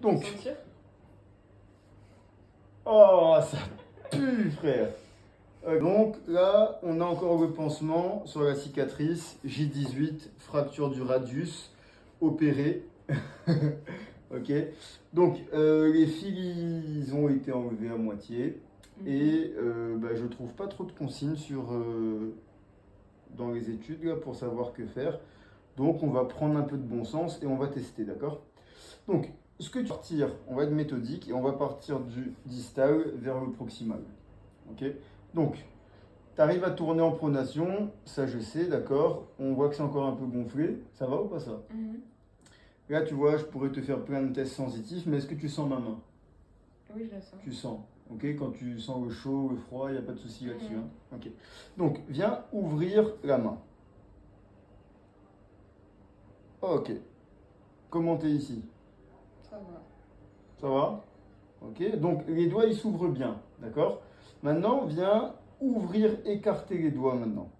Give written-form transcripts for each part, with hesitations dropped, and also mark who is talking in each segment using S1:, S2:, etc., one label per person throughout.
S1: Donc,
S2: Sentir.
S1: oh, ça pue, frère. Donc là, on a encore le pansement sur la cicatrice. J18, fracture du radius, opéré. Ok. Donc, les fils, ils ont été enlevés à moitié. Et je trouve pas trop de consignes dans les études là, pour savoir que faire. Donc, on va prendre un peu de bon sens et on va tester, d'accord? Donc, ce que tu retires, on va être méthodique et on va partir du distal vers le proximal. Ok? Donc, tu arrives à tourner en pronation, ça je sais, d'accord? On voit que c'est encore un peu gonflé. Ça va ou pas ça? Là, tu vois, je pourrais te faire plein de tests sensitifs, mais est-ce que tu sens ma main?
S2: Oui, je la sens.
S1: Tu sens. Ok? Quand tu sens le chaud, le froid, il n'y a pas de souci là-dessus. Hein? Ok. Donc, viens ouvrir la main. Ok. Comment t'es ici?
S2: Ça va.
S1: Ça va? Ok. Donc, les doigts, ils s'ouvrent bien. D'accord? Maintenant, viens ouvrir, écarter les doigts maintenant.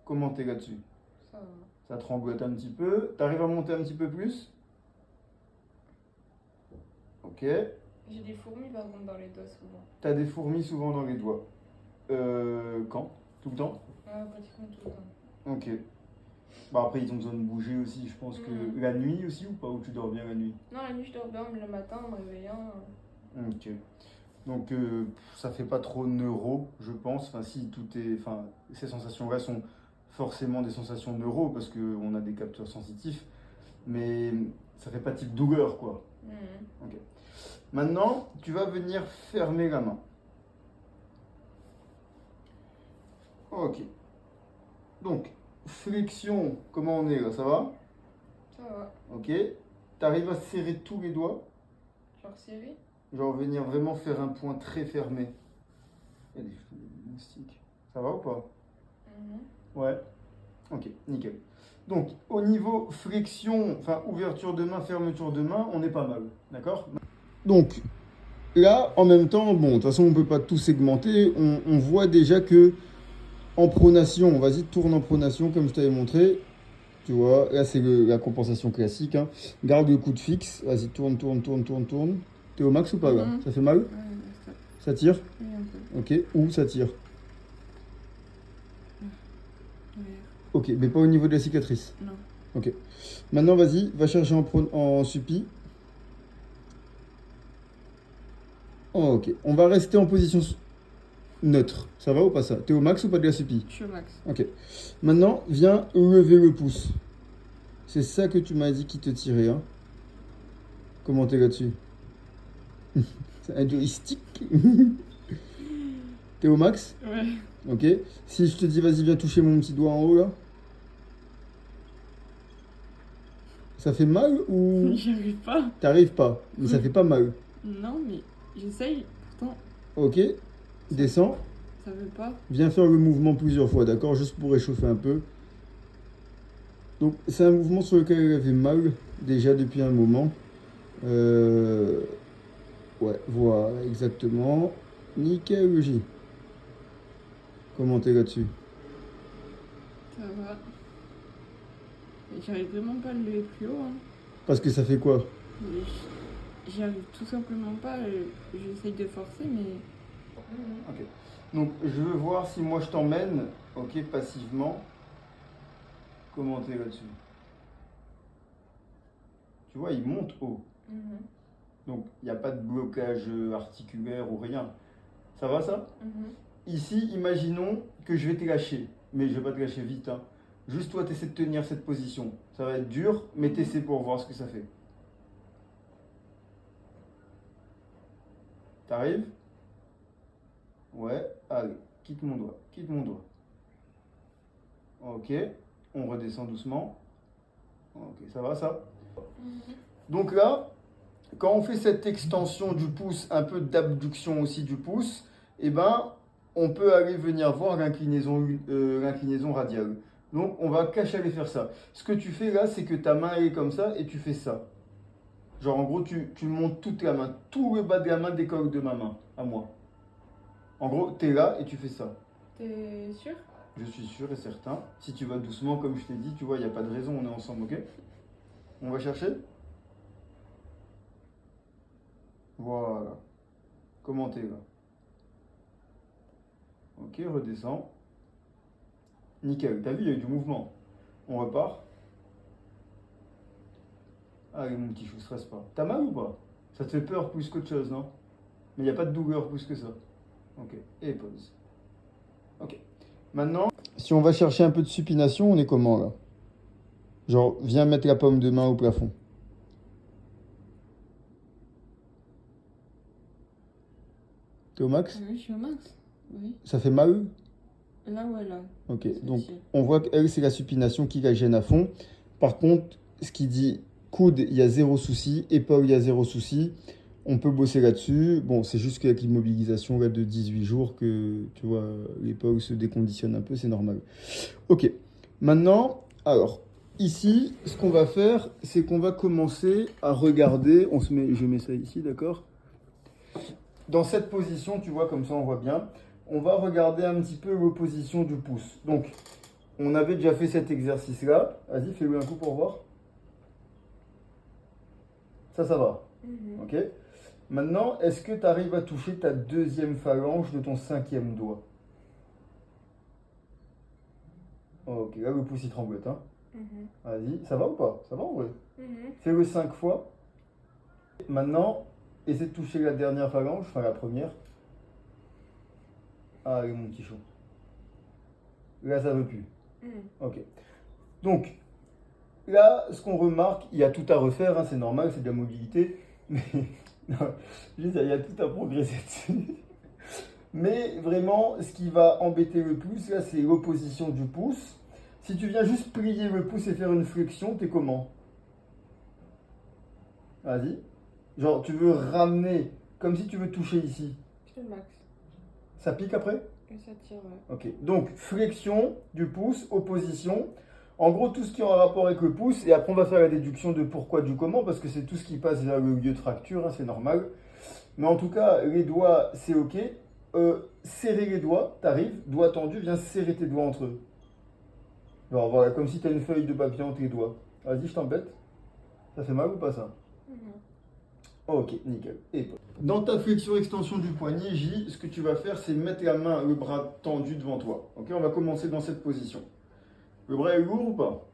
S1: Comment t'es là-dessus?
S2: Ça va.
S1: Ça tremblote un petit peu. T'arrives à monter un petit peu plus? Ok.
S2: J'ai des fourmis par contre dans les doigts souvent.
S1: T'as des fourmis souvent dans les doigts. Quand? Tout le temps?
S2: Pratiquement tout le temps.
S1: Ok. Bah après, ils ont besoin de bouger aussi. Je pense que la nuit aussi ou pas? Ou tu dors bien la nuit?
S2: Non, la nuit je dors bien, mais le matin en me réveillant.
S1: Ok. Donc ça fait pas trop neuro, je pense. Enfin, si tout est. Enfin, ces sensations-là sont forcément des sensations neuro parce qu'on a des capteurs sensitifs. Mais ça fait pas type douleur, quoi. Ok. Maintenant, tu vas venir fermer la main. Ok. Donc, flexion, comment on est là? Ça va?
S2: Ça va.
S1: Ok. T'arrives à serrer tous les doigts?
S2: Genre serré?
S1: Genre venir vraiment faire un point très fermé. Il y a des moustiques. Ça va ou pas? Ouais. Ok, nickel. Donc, au niveau flexion, enfin ouverture de main, fermeture de main, on est pas mal. D'accord? Donc, là, en même temps, bon, de toute façon, on ne peut pas tout segmenter. On voit déjà que en pronation, vas-y, tourne en pronation comme je t'avais montré. Tu vois, là, c'est la compensation classique. Hein. Garde le coude fixe. Vas-y, tourne, tourne, tourne, tourne, tourne. T'es au max ou pas là? Ça fait mal?
S2: Ouais,
S1: Ça tire?
S2: oui, un peu.
S1: Ok. Où ça tire?
S2: Ouais.
S1: Ok, mais pas au niveau de la cicatrice.
S2: Non.
S1: Ok. Maintenant, vas-y, va chercher en suppi. Oh, ok. On va rester en position neutre. Ça va ou pas ça? T'es au max ou pas de la suppi?
S2: Je suis au max.
S1: Ok. Maintenant, viens lever le pouce. C'est ça que tu m'as dit qui te tirait. Hein. Comment t'es là-dessus? C'est un joystick. T'es au max?
S2: Ouais.
S1: Ok. Si je te dis, vas-y, viens toucher mon petit doigt en haut là. Ça fait mal ou.
S2: J'y arrive pas.
S1: T'arrives pas, mais ça fait pas mal.
S2: Non, mais j'essaye. Pourtant,
S1: Ok. Descends.
S2: ça veut pas.
S1: Viens faire le mouvement plusieurs fois, d'accord? Juste pour réchauffer un peu. Donc, c'est un mouvement sur lequel elle avait mal déjà depuis un moment. Ouais, voilà, exactement. Nickel, J. Comment t'es là-dessus?
S2: Ça va. Mais j'arrive vraiment pas à le lever plus haut. Hein.
S1: Parce que ça fait quoi?
S2: Mais j'y arrive tout simplement pas. J'essaye de forcer, mais.
S1: Ok. Donc, je veux voir si moi je t'emmène, ok, passivement. Comment t'es là-dessus? Tu vois, il monte haut. Donc, il n'y a pas de blocage articulaire ou rien. Ça va ça? Ici, imaginons que je vais te lâcher. Mais je vais pas te lâcher vite. Hein. Juste toi, tu essaies de tenir cette position. Ça va être dur, mais tu essaies pour voir ce que ça fait. T'arrives? Ouais, allez, quitte mon doigt, quitte mon doigt. Ok, on redescend doucement. Ok, ça va ça? Donc là, quand on fait cette extension du pouce, un peu d'abduction aussi du pouce, eh ben, on peut aller venir voir l'inclinaison radiale. Donc, on va cacher aller faire ça. Ce que tu fais là, c'est que ta main est comme ça et tu fais ça. Genre, en gros, tu montes toute la main. Tout le bas de la main décolle de ma main, à moi. En gros, tu es là et tu fais ça.
S2: T'es sûr?
S1: Je suis sûr et certain. Si tu vas doucement, comme je t'ai dit, tu vois, il n'y a pas de raison, on est ensemble, ok? On va chercher? Voilà. Comment t'es là? Ok, redescends. Nickel. T'as vu, il y a eu du mouvement. On repart. Allez, mon petit chou, stresse pas. T'as mal ou pas? Ça te fait peur plus qu'autre chose, non? Mais il n'y a pas de douleur plus que ça. Ok. Et pause. Ok. Maintenant, si on va chercher un peu de supination, on est comment là? Genre, viens mettre la paume de main au plafond. T'es au max?
S2: Oui, je suis au max. Oui.
S1: Ça fait mal?
S2: Là, ouais, là.
S1: Ok,
S2: Ça
S1: donc
S2: tire.
S1: on voit qu'elle, c'est la supination qui la gêne à fond. Par contre, ce qui dit coude, il y a zéro souci. Épaule, il y a zéro souci. On peut bosser là-dessus. Bon, c'est juste qu'avec l'immobilisation là, de 18 jours, que tu vois, l'épaule se déconditionne un peu, c'est normal. Ok, maintenant, alors, ici, ce qu'on va faire, c'est qu'on va commencer à regarder. Je mets ça ici, d'accord? Dans cette position, tu vois, comme ça on voit bien, on va regarder un petit peu l'opposition du pouce. Donc, on avait déjà fait cet exercice-là. Vas-y, fais-le un coup pour voir. Ça va. Ok. Maintenant, est-ce que tu arrives à toucher ta deuxième phalange de ton cinquième doigt? Ok, là le pouce il tremblote. Hein. Vas-y, ça va ou pas? Ça va en vrai? Fais-le 5 fois. Maintenant, essaie de toucher la dernière phalange, enfin la première. Allez, mon petit chou. Là, ça veut plus. Ok. Donc, là, ce qu'on remarque, il y a tout à refaire, hein, c'est normal, c'est de la mobilité. Mais non, il y a tout à progresser dessus. Mais vraiment, ce qui va embêter le plus, là, c'est l'opposition du pouce. Si tu viens juste plier le pouce et faire une flexion, t'es comment? Vas-y. Genre, tu veux ramener, comme si tu veux toucher ici.
S2: C'est le max.
S1: Ça pique après?
S2: Et ça tire, ouais.
S1: Ok. Donc, flexion du pouce, opposition. En gros, tout ce qui est en rapport avec le pouce, et après on va faire la déduction de pourquoi, du comment, parce que c'est tout ce qui passe vers le lieu de fracture, hein, c'est normal. Mais en tout cas, les doigts, c'est ok. Serrer les doigts, t'arrives, doigts tendus, viens serrer tes doigts entre eux. Genre voilà, comme si tu as une feuille de papier entre tes doigts. Vas-y, je t'embête. Ça fait mal ou pas ça? Ok, nickel. Et dans ta flexion-extension du poignet, J, ce que tu vas faire, c'est mettre la main, le bras tendu devant toi. Ok, on va commencer dans cette position. Le bras est lourd ou pas?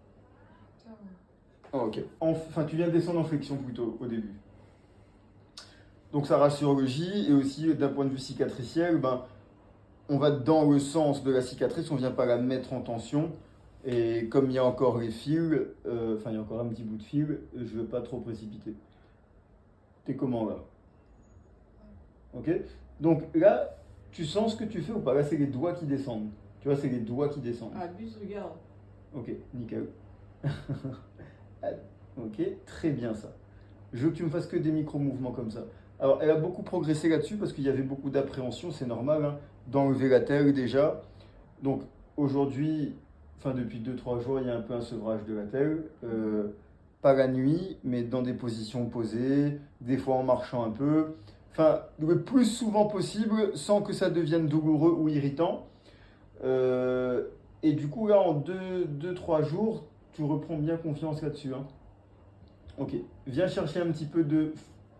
S2: Ça va.
S1: Ah, ok. Enfin, tu viens de descendre en flexion plutôt au début. Donc ça rassure le J et aussi d'un point de vue cicatriciel, ben, on va dans le sens de la cicatrice, on ne vient pas la mettre en tension. Et comme il y a encore les fils, enfin il y a encore un petit bout de fil, je ne veux pas trop précipiter. T'es comment là? Ok? Donc là, tu sens ce que tu fais ou pas? Là, c'est les doigts qui descendent. Tu vois, c'est les doigts qui descendent.
S2: Ah, bus, regarde.
S1: Ok, nickel. Ok, très bien ça. Je veux que tu me fasses que des micro-mouvements comme ça. Alors, elle a beaucoup progressé là-dessus parce qu'il y avait beaucoup d'appréhension, c'est normal, hein, d'enlever la telle déjà. Donc, aujourd'hui, enfin depuis 2-3 jours, il y a un peu un sevrage de la telle. Pas la nuit, mais dans des positions posées, des fois en marchant un peu. Enfin, le plus souvent possible sans que ça devienne douloureux ou irritant. Et du coup, là, en 2-3 jours, tu reprends bien confiance là-dessus. Hein. Ok, viens chercher un petit peu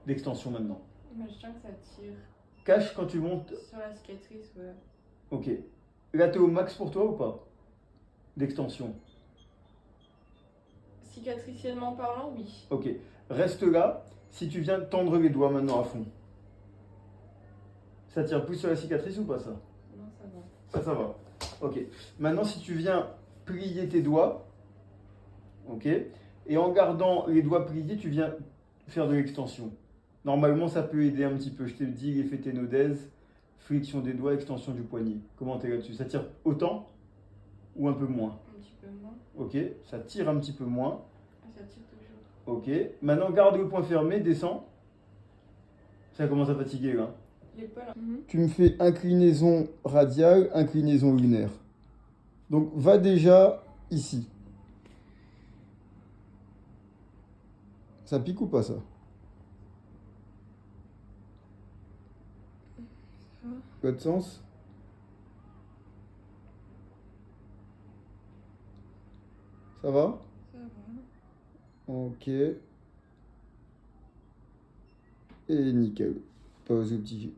S1: d'extension maintenant.
S2: Mais je sens que ça tire.
S1: Cache quand tu montes.
S2: Sur la cicatrice, ouais.
S1: Ok. Là, t'es au max pour toi ou pas? D'extension.
S2: Cicatriciellement parlant, oui.
S1: Ok. Reste là. Si tu viens tendre les doigts maintenant à fond. Ça tire plus sur la cicatrice ou pas ça?
S2: Non, ça va.
S1: Ça va. Ok. Maintenant, si tu viens plier tes doigts. Ok. Et en gardant les doigts pliés, tu viens faire de l'extension. Normalement, ça peut aider un petit peu. Je te dis, l'effet ténodaise, flexion des doigts, extension du poignet. Comment t'es là-dessus? Ça tire autant ou un peu moins?
S2: Un petit peu moins.
S1: Ok, ça tire un petit peu moins.
S2: Ça tire toujours.
S1: Ok, maintenant garde le poing fermé, descends. Ça commence à fatiguer là.
S2: L'épaule.
S1: Tu me fais inclinaison radiale, inclinaison lunaire. Donc va déjà ici. Ça pique ou pas ça? L'autre sens? Ça va?
S2: Ça va.
S1: Ok. Et nickel. Pas aux petits.